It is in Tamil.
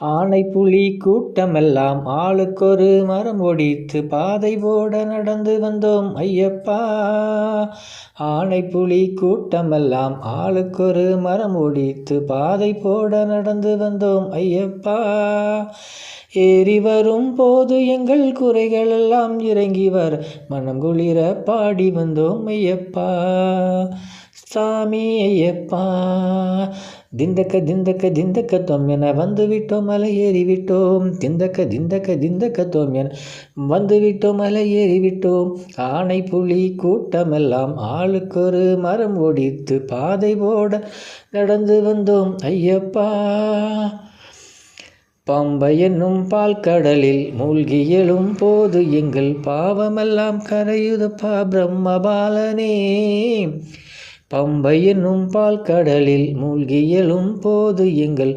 ஆனை புலி கூட்டமெல்லாம் ஆளுக்கொரு மரம் ஒடித்து பாதை போட நடந்து வந்தோம் ஐயப்பா. ஆனை புலி கூட்டமெல்லாம் ஆளுக்கொரு மரம் ஒடித்து பாதை போட நடந்து வந்தோம் ஐயப்பா. ஏறி வரும் போது எங்கள் குறைகளெல்லாம் இறங்கி வர மனம் குளிர பாடி வந்தோம் ஐயப்பா. சாமி ஐயப்பா. திந்தக்க திந்தக்க திந்தக்க தொம்யன வந்து விட்டோம் மலை ஏறிவிட்டோம். திந்தக்க திந்தக்க திந்தக்க தொம்யன வந்து விட்டோம் மலை ஏறிவிட்டோம். ஆனை புலி கூட்டமெல்லாம் ஆளுக்கொரு மரம் ஒடித்து பாதை போட நடந்து வந்தோம் ஐயப்பா. பம்பை என்னும் பால் கடலில் மூழ்கி எழும் போது எங்கள் பாவமெல்லாம் கரையுதப்பா பிரம்மபாலனே. பம்பை என்னும் பால் கடலில் மூழ்கி எழும் போது எங்கள்